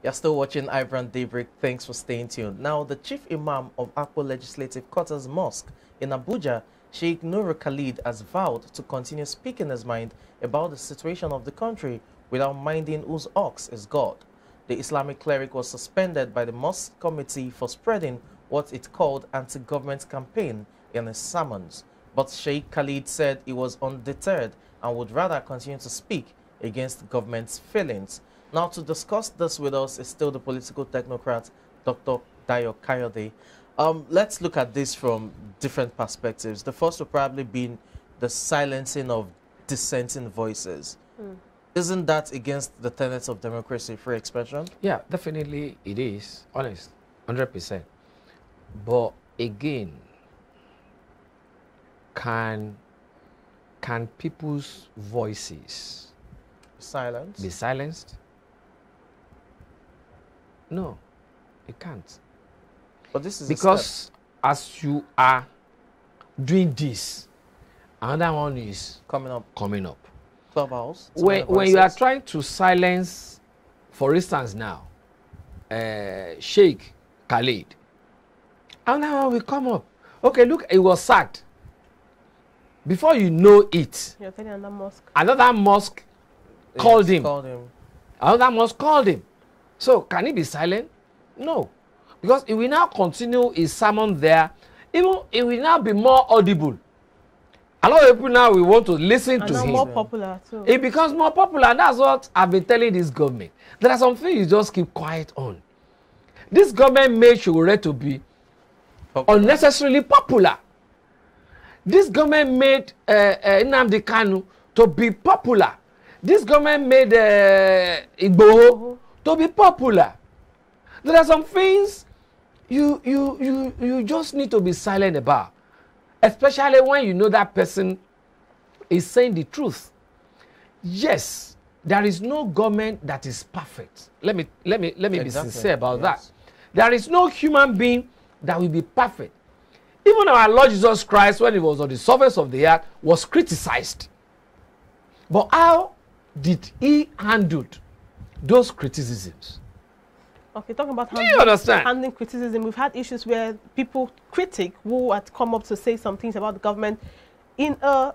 You're still watching iBrandTV. Thanks for staying tuned. Now, the Chief Imam of Akpo Legislative Quarters Mosque in Abuja, Sheikh Nuru Khalid, has vowed to continue speaking his mind about the situation of the country without minding whose ox is God. The Islamic cleric was suspended by the mosque committee for spreading what it called anti-government campaign in his sermons. But Sheikh Khalid said he was undeterred and would rather continue to speak against government's failings. Now, to discuss this with us is still the political technocrat, Dr. Dayo Kayode. Let's look at this from different perspectives. The first will probably be the silencing of dissenting voices. Isn't that against the tenets of democracy, free expression? Yeah, definitely it is, honest, 100%. But again, can people's voices be silenced? No, it can't. But this is because as you are doing this, another one is coming up. Clubhouse. When you are trying to silence, for instance, now, Sheikh Khalid, another one will come up. Okay, look, it was sacked. Before you know it, you're telling another mosque called him. Another mosque called him. So can he be silent? No, because it will now continue his sermon there. Even it will now be more audible. A lot of people now will want to listen to him. More popular too. It becomes more popular, and that's what I've been telling this government. There are some things you just keep quiet on. This government made Shogore to be unnecessarily popular. This government made Nnamdi Kanu to be popular. This government made Igboho to be popular. There are some things you just need to be silent about, especially when you know that person is saying the truth. Yes, there is no government that is perfect. Let me be sincere about that. There is no human being that will be perfect. Even our Lord Jesus Christ, when he was on the surface of the earth, was criticized. But how did he handle those criticisms? Okay, talking about handling criticism, we've had issues where critic who had come up to say some things about the government in a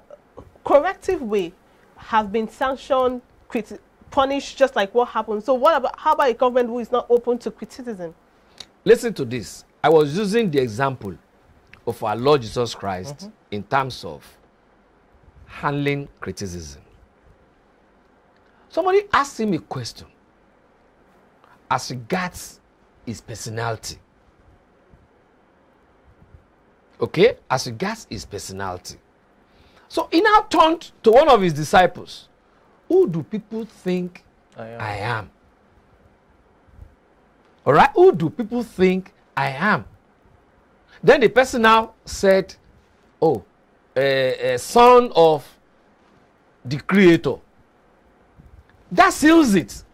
corrective way have been sanctioned, punished, just like what happened. So how about a government who is not open to criticism? Listen to this. I was using the example of our Lord Jesus Christ in terms of handling criticism. Somebody asked him a question as regards his personality. Okay? As regards his personality. So he now turned to one of his disciples. Who do people think I am? All right? Who do people think I am? Then the person now said, oh, a son of the Creator. That seals it.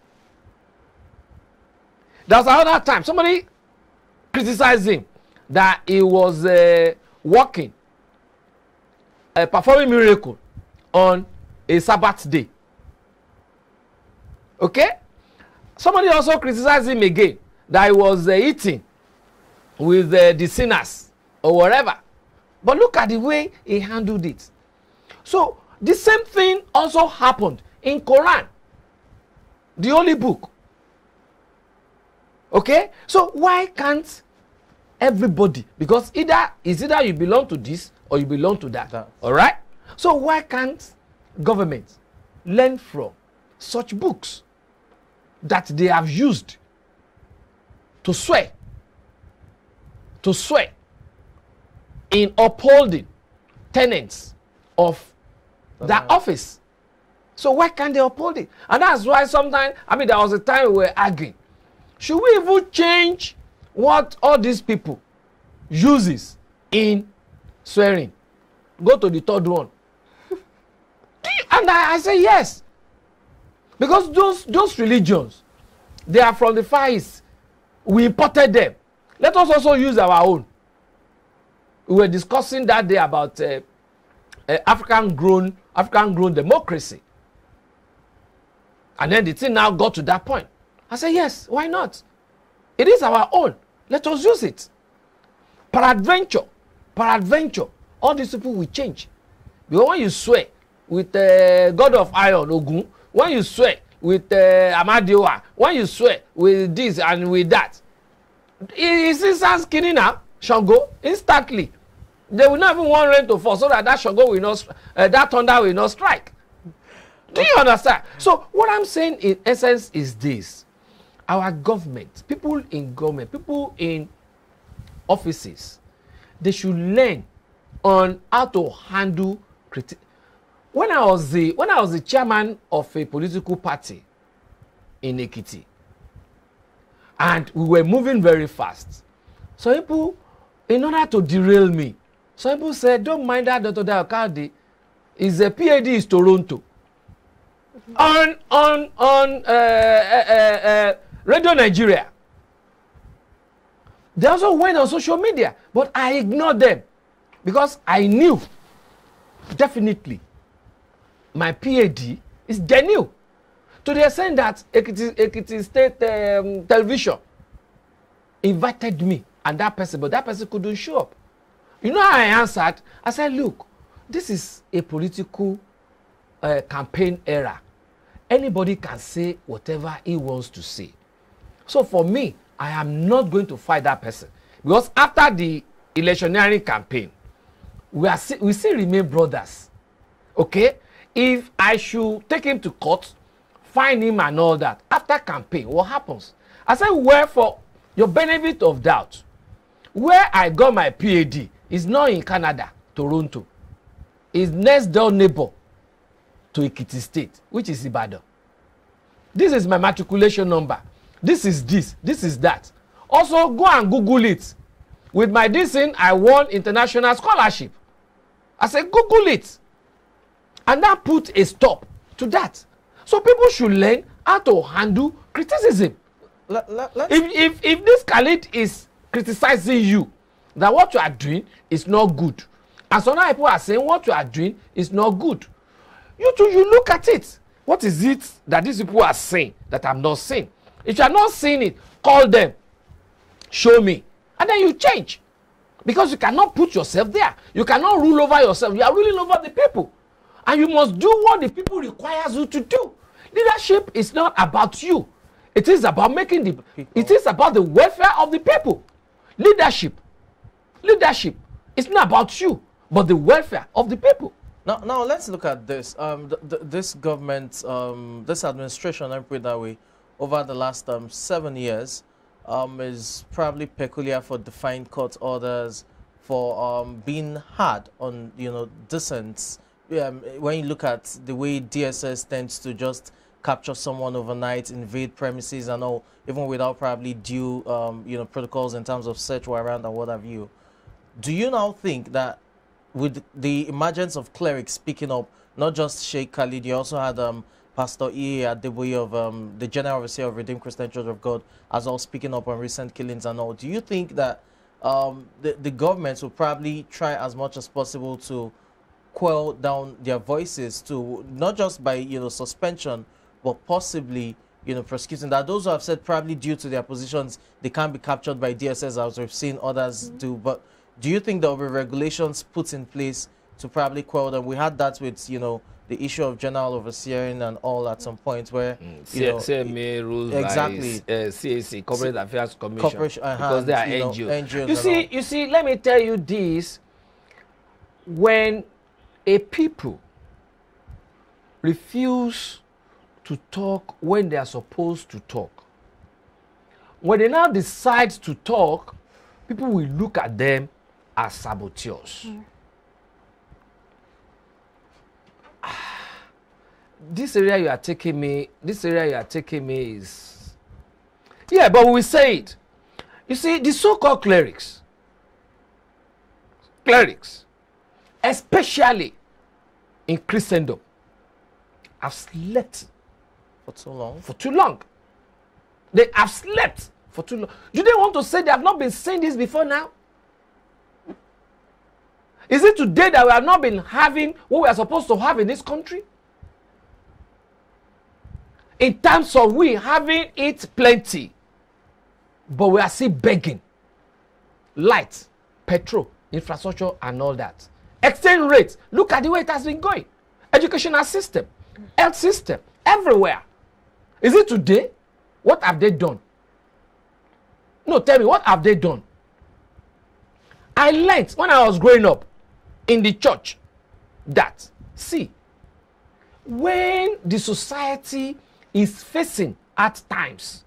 There was another time somebody criticized him that he was working, performing miracle on a Sabbath day. Okay? Somebody also criticized him again that he was eating with the sinners or whatever. But look at the way he handled it. So the same thing also happened in Quran, the holy book. Okay? So why can't everybody? Because either you belong to this or you belong to that. All right? So why can't government learn from such books that they have used to swear in upholding tenets of that office? So why can't they uphold it? And that's why sometimes, there was a time we were arguing. Should we even change what all these people uses in swearing? Go to the third one. And I say yes. Because those religions, they are from the Far East. We imported them. Let us also use our own. We were discussing that day about African-grown democracy. And then the thing now got to that point. I said, yes, why not? It is our own. Let us use it. Peradventure, all these people will change. Because when you swear with God of Iron, Ogun, when you swear with Amadioha, when you swear with this and with that, it's instant skinny now, Shango, instantly. They will not even want rain to fall so that Shango will not, that thunder will not strike. Do you understand? So what I'm saying in essence is this. Our government, people in government, people in offices, they should learn on how to handle criticism. When I was the chairman of a political party in Ekiti, and we were moving very fast, so people, in order to derail me, some people said, don't mind that Dr. Daokade, his PhD is Toronto. On Radio Nigeria. They also went on social media, but I ignored them because I knew definitely my PhD is genuine. To the extent that Ekiti State Television invited me and that person, but that person couldn't show up. You know how I answered? I said, look, this is a political campaign era. Anybody can say whatever he wants to say. So for me, I am not going to fight that person. Because after the electioneering campaign, we still remain brothers. Okay? If I should take him to court, find him and all that, after campaign, what happens? I said, well, for your benefit of doubt, where I got my PhD is not in Canada, Toronto. It's next door neighbor to Ekiti State, which is Ibadan. This is my matriculation number. This is this. This is that. Also, go and Google it. With my DSIN, I won international scholarship. I said, Google it. And that put a stop to that. So people should learn how to handle criticism. If this Khalid is criticizing you, that what you are doing is not good, and some other people are saying what you are doing is not good, you look at it. What is it that these people are saying that I'm not saying? If you are not seeing it, call them, show me, and then you change. Because you cannot put yourself there. You cannot rule over yourself. You are ruling over the people. And you must do what the people requires you to do. Leadership is not about you. It is about making the people. It is about the welfare of the people. Leadership is not about you, but the welfare of the people. Now let's look at this. This government, this administration, let me put it that way, over the last 7 years, is probably peculiar for defined court orders, for being hard on dissents. When you look at the way DSS tends to just capture someone overnight, invade premises and all, even without probably due protocols in terms of search warrant and what have you. Do you now think that with the emergence of clerics speaking up, not just Sheikh Khalid, you also had Pastor E. Adeboye of the General Overseer of Redeemed Christian Church of God as well speaking up on recent killings and all? Do you think that the governments will probably try as much as possible to quell down their voices, to not just by suspension, but possibly prosecuting? That those who have said probably due to their positions they can't be captured by DSS, as we've seen others do, but do you think there will be regulations put in place to probably quell them? We had that with the issue of general overseering and all at some point where CMA rules exactly by CAC, Corporate Affairs Commission, because they are NGOs. You see, let me tell you this: when a people refuse to talk when they are supposed to talk, when they now decide to talk, people will look at them as saboteurs. This area you are taking me is, yeah, but we say it. You see, the so-called clerics, especially in Christendom, have slept for too long. They have slept for too long. Do they want to say they have not been saying this before now? Is it today that we have not been having what we are supposed to have in this country? in terms of we having it plenty, but we are still begging. Light, petrol, infrastructure, and all that. Exchange rates, look at the way it has been going. Educational system, health system, everywhere. Is it today? What have they done? No, tell me, what have they done? I learned when I was growing up in the church that, see, when the society is facing hard times,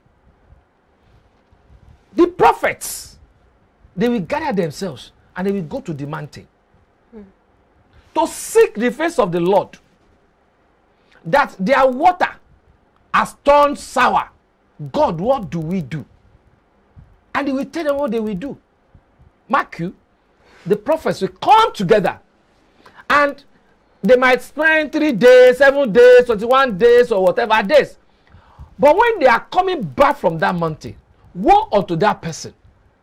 the prophets, they will gather themselves and they will go to the mountain to seek the face of the Lord, that their water has turned sour. God, what do we do? And he will tell them what they will do. Mark you, the prophets will come together and they might spend 3 days, 7 days, 21 days, or whatever days. But when they are coming back from that mountain, woe unto that person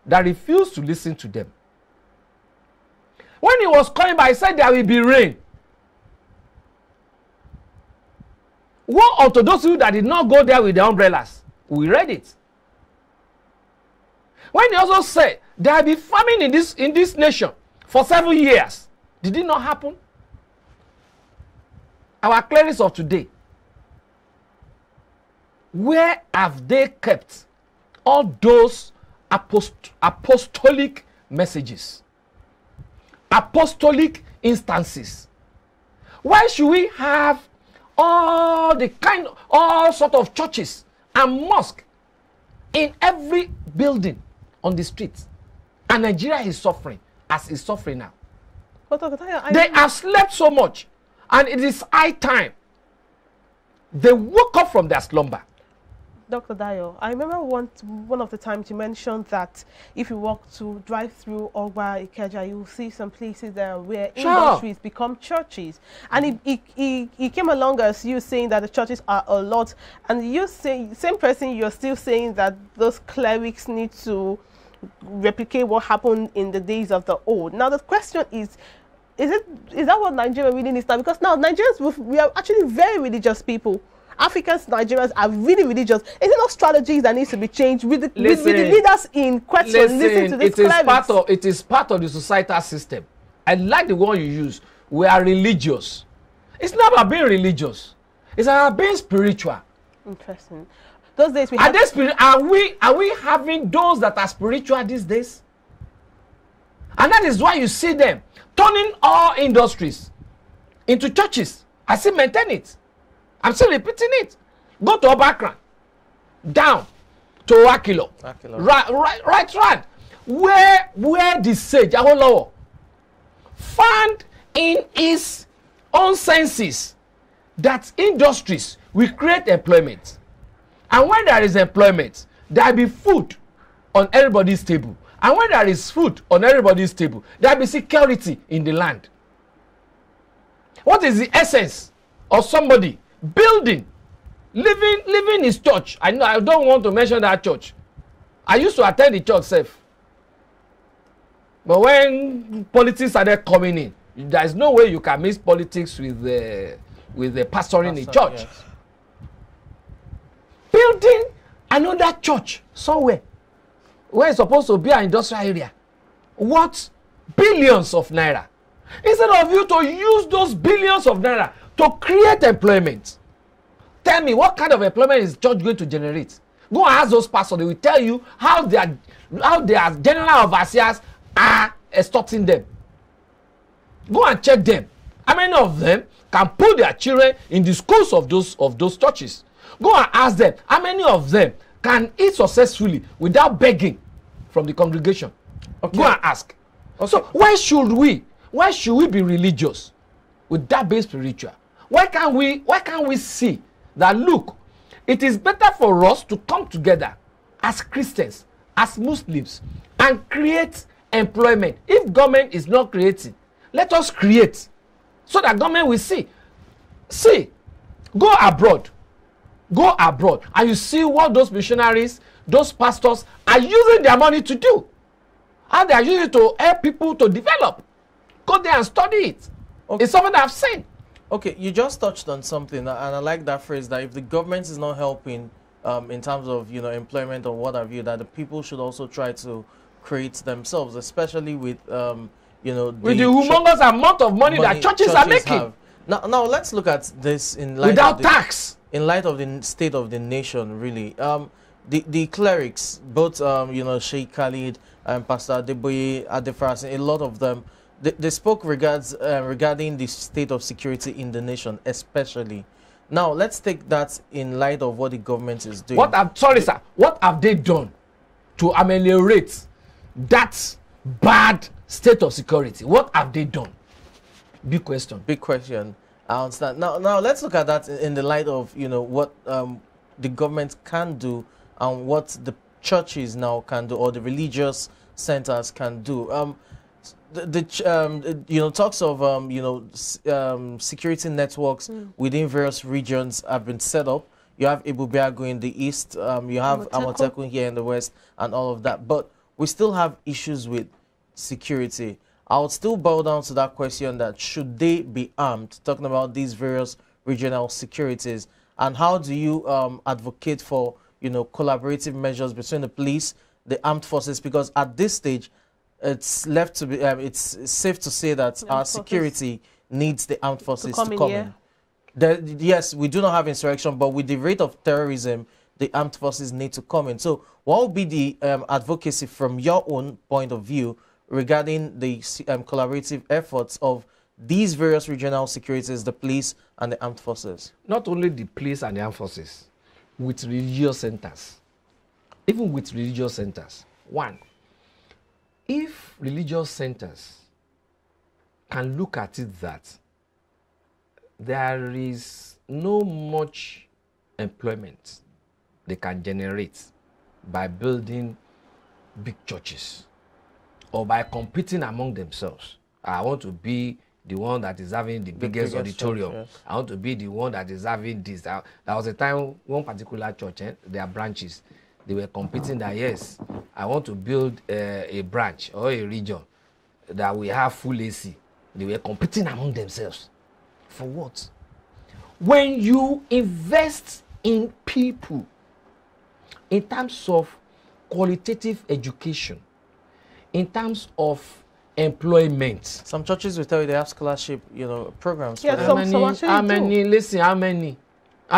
that refused to listen to them. When he was coming back, he said there will be rain. Woe unto those who that did not go there with the umbrellas. We read it. When he also said there will be famine in this nation for 7 years, did it not happen? Our clerics of today, where have they kept all those apostolic messages, apostolic instances? Why should we have all sort of churches and mosques in every building on the streets? And Nigeria is suffering, as is suffering now. They have slept so much, and it is high time they woke up from their slumber. Dr. Dayo, I remember one of the times you mentioned that if you walk to drive through Ogba, Ikeja, you will see some places there where industries become churches. And he came along as you saying that the churches are a lot, and you say, same person, you're still saying that those clerics need to replicate what happened in the days of the old. Now the question is that what Nigeria really needs now? Because now Nigerians, we are actually very religious people. Africans, Nigerians are really religious. Is it not strategies that needs to be changed with the leaders in question? Listen to this. It is part of the societal system. I like the one you use. We are religious. It's not about being religious. It's about being spiritual. Interesting. Those days we are we having those that are spiritual these days? And that is why you see them turning all industries into churches. I still maintain it. I'm still repeating it. Go to Obakran, down to Akilo, right, where the sage Awolowo found in his own senses that industries will create employment, and when there is employment, there will be food on everybody's table, and when there is food on everybody's table, there will be security in the land. What is the essence of somebody building, living his church? I know I don't want to mention that church. I used to attend the church safe. But when politics started coming in, there is no way you can mix politics with the pastoring in church. Yes. Building another church somewhere where it's supposed to be an industrial area. What? Billions of naira. Instead of you to use those billions of naira to create employment. Tell me, what kind of employment is church going to generate? Go and ask those pastors. They will tell you how their general overseers are extorting them. Go and check them. How many of them can put their children in the schools of those churches? Go and ask them. How many of them can eat successfully without begging from the congregation? Okay. Go and ask. Okay. So why should we be religious without being spiritual? Why can't we see that, look, it is better for us to come together as Christians, as Muslims, and create employment? If government is not creating, let us create so that government will see. Go abroad, and you see what those missionaries, those pastors are using their money to do. How they are using it to help people to develop. Go there and study it. Okay. It's something I've seen. Okay, you just touched on something, and I like that phrase, that if the government is not helping in terms of, you know, employment or what have you, that the people should also try to create themselves, especially with, you know, with the humongous amount of money that churches are making. Have. Now let's look at this in light without of tax. In light of the state of the nation, really. The clerics, both you know, Sheikh Khalid and Pastor Adeboye, Adefarasin, a lot of them, they spoke regarding the state of security in the nation, especially. Now, let's take that in light of what the government is doing. What have they done to ameliorate that bad state of security? What have they done? Big question. Big question. I understand. Now let's look at that in the light of, you know, what the government can do and what the churches now can do, or the religious centers can do. You know, talks of you know, security networks within various regions have been set up. You have Abuja in the east, you have Amotekun here in the west, and all of that. But we still have issues with security. I would still bow down to that question, that should they be armed, talking about these various regional securities, and how do you advocate for, you know, collaborative measures between the police, the armed forces, because at this stage, it's left to be, it's safe to say that our security needs the armed forces to come in. Yes, we do not have insurrection, but with the rate of terrorism, the armed forces need to come in. So what would be the advocacy from your own point of view regarding the collaborative efforts of these various regional securities, the police and the armed forces? Not only the police and the armed forces, with religious centers. Even with religious centers. One, if religious centers can look at it that there is no much employment they can generate by building big churches or by competing among themselves. I want to be the one that is having the biggest auditorium. Church, yes. I want to be the one that is having this. There was a time, one particular church, their branches, they were competing that, yes, I want to build a branch or a region that we have full AC. They were competing among themselves. For what? When you invest in people in terms of qualitative education, in terms of employment. Some churches will tell you they have scholarship, you know, programs. Yeah, how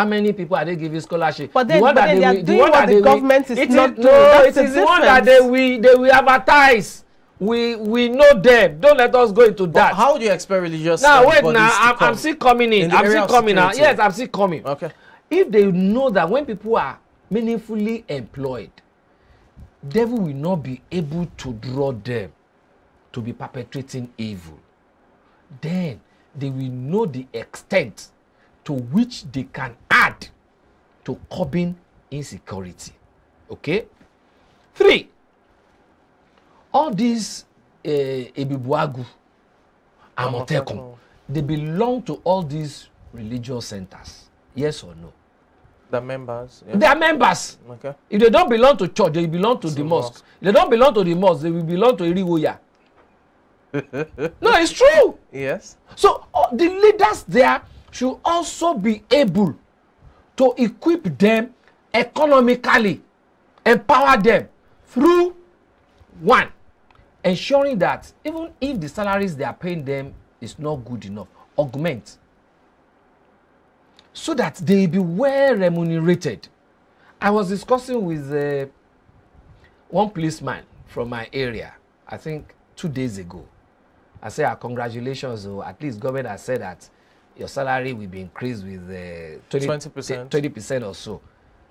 many people are they giving scholarship? But then, the government is not doing. No, it is the one that they will advertise. We know them. Don't let us go into that. How do you expect religious? Now wait, now I'm still coming in. I'm still coming now. Yes, I'm still coming. Okay. If they know that when people are meaningfully employed, devil will not be able to draw them to be perpetrating evil, then they will know the extent to which they can add to curbing insecurity. Okay? 3, all these Ebibuagu, Amotekun, they belong to all these religious centers. Yes or no? The members. Yeah. They are members. Okay. If they don't belong to church, they belong to the mosque. If they don't belong to the mosque, they will belong to Iriwoya. No, it's true. Yes. So the leaders there should also be able to equip them economically, empower them through, one, ensuring that even if the salaries they are paying them is not good enough, augment, so that they be well remunerated. I was discussing with one policeman from my area, I think 2 days ago. I said, congratulations, at least government has said that your salary will be increased with 20% or so.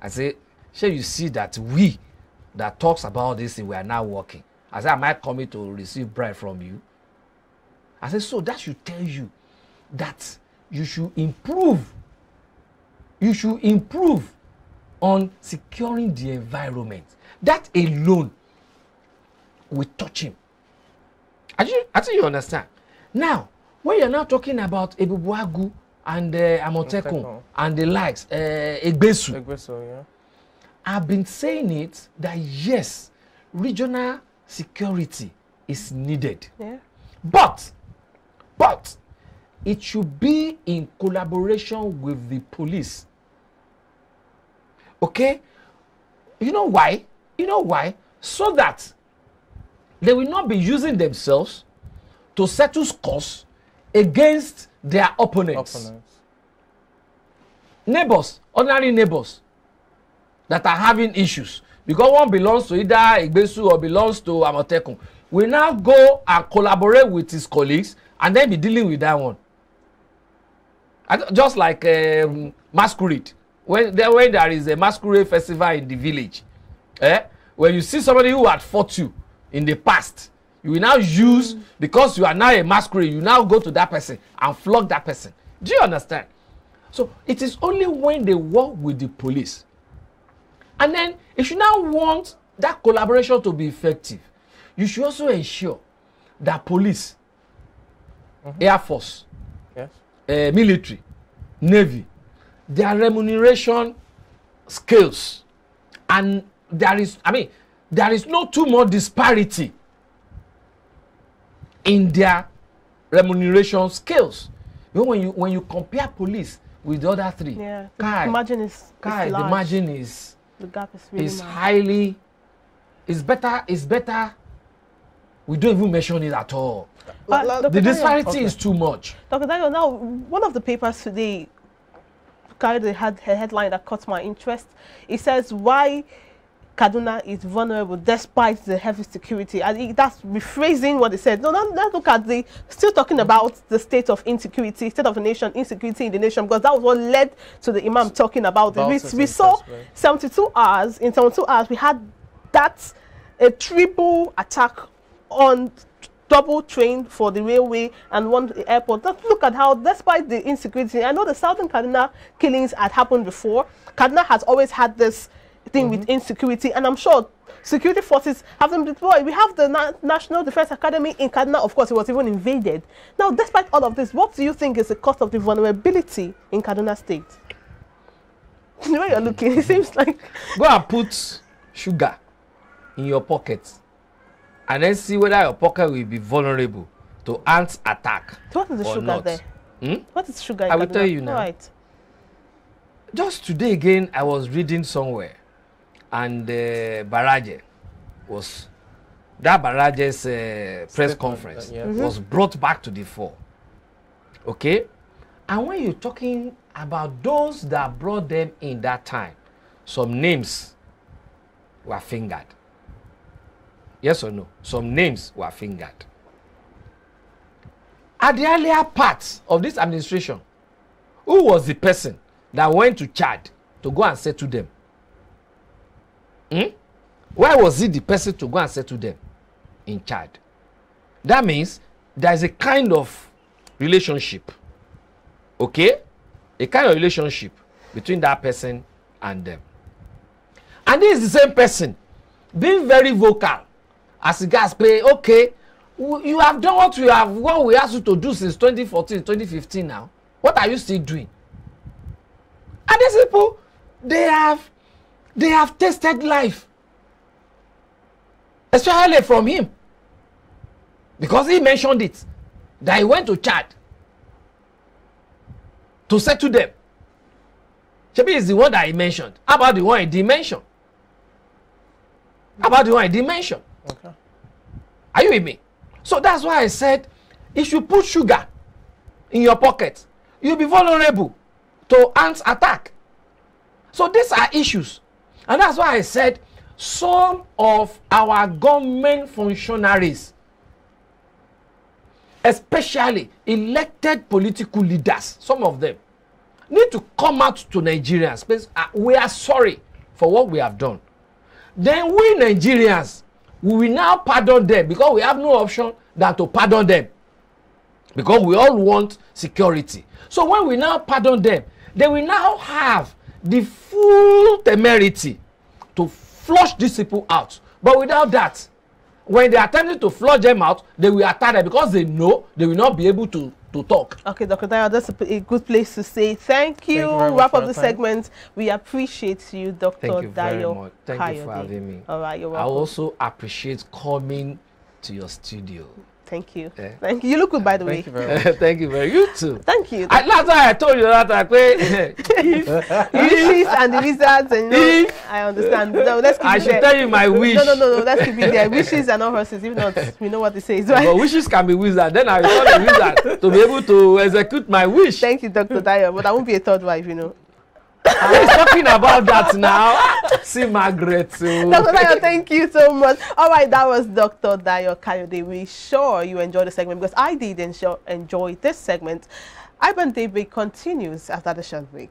I said, shall you see that we that talks about this, we are now working. I said, am I coming to receive bribe from you? I said, so that should tell you that you should improve. You should improve on securing the environment. That alone will touch him. I think you understand. Now, when you're now talking about Ebubuagu and Amotekun and the likes, Egbesu, yeah. I've been saying it that yes, regional security is needed. Yeah. But it should be in collaboration with the police. Okay? You know why? You know why? So that they will not be using themselves to settle scores against their opponents. Neighbors, ordinary neighbors that are having issues, because one belongs to either Igbesu or belongs to Amotekun, will now go and collaborate with his colleagues and then be dealing with that one. Just like masquerade. When there is a masquerade festival in the village, when you see somebody who had fought you in the past, you will now use, because you are now a masquerade, you now go to that person and flog that person. Do you understand? So it is only when they work with the police. And then if you now want that collaboration to be effective, you should also ensure that police, Air Force, yes, military, Navy, their remuneration scales, and there is no too much disparity in their remuneration scales. You know, when you compare police with the other three, the margin is large. The margin is, the gap is really large. Highly, it's better. We don't even mention it at all. The disparity is too much. Dr. Dayo, now one of the papers today carried a headline that caught my interest. It says why Kaduna is vulnerable despite the heavy security. And that's rephrasing what it said. No, let's look at still talking about the state of insecurity, state of the nation, insecurity in the nation, because that was what led to the Imam talking about it. We saw 72 hours, in 72 hours, we had a triple attack on double train for the railway and one the airport. Let's look at how, despite the insecurity, I know the southern Kaduna killings had happened before. Kaduna has always had this thing with insecurity, and I'm sure security forces have them deployed. We have the National Defense Academy in Kaduna. Of course, it was even invaded. Now, despite all of this, what do you think is the cause of the vulnerability in Kaduna State? The way you're looking, it seems like... Go and put sugar in your pocket and then see whether your pocket will be vulnerable to ants attack. So what is the sugar not. there? What is sugar in I will Kaduna? tell you now. Right. Just today again, I was reading somewhere, and Baraje was, that Baraje's press conference was brought back to the fore. Okay? And when you're talking about those that brought them in that time, some names were fingered. Yes or no? Some names were fingered. At the earlier part of this administration, who was the person that went to Chad to go and settle them? Why was he the person to go and settle them in Chad? That means there is a kind of relationship, okay? A kind of relationship between that person and them. And this is the same person being very vocal as regards play, okay, you have done what we asked you to do since 2014, 2015 now. What are you still doing? And these people, they have tasted life. Especially from him. Because he mentioned it. That he went to Chad to settle them. Shebi is the one that he mentioned. How about the one he didn't mention? How about the one he didn't mention? Okay. Are you with me? So that's why I said, if you put sugar in your pocket, you'll be vulnerable to ants attack. So these are issues. And that's why I said, some of our government functionaries, especially elected political leaders, some of them, need to come out to Nigerians. We are sorry for what we have done. Then we Nigerians, we will now pardon them because we have no option than to pardon them. Because we all want security. So when we now pardon them, they will now have the full temerity to flush these people out. But without that, when they are attempting to flush them out, they will attack them because they know they will not be able to talk. Okay, Dr. Dayo, that's a good place to say thank you. Wrap up the segment. We appreciate you, Dr. Dayo. Thank you very much. Thank you for having me. All right, you're welcome. I also appreciate coming to your studio. Thank you. Yeah. Thank you. You look good, by the way. Thank you very much. Thank you very. You too. Thank you. Last time I told you that I Wishes and the wizards, and you know, I understand. No, let's keep I it should there. tell you my wish. No. Let's keep it there. Wishes are not horses. If not, we know what it says, right? But wishes can be wizard. Then I become a wizard to be able to execute my wish. Thank you, Dr. Dayo. But I won't be a third wife, you know. I was talking about that now. See Margaret. So. Dr. Dayo, thank you so much. All right, that was Dr. Dayo Kayode. We're sure you enjoyed the segment because I did enjoy this segment. iBrandTV continues after the short break.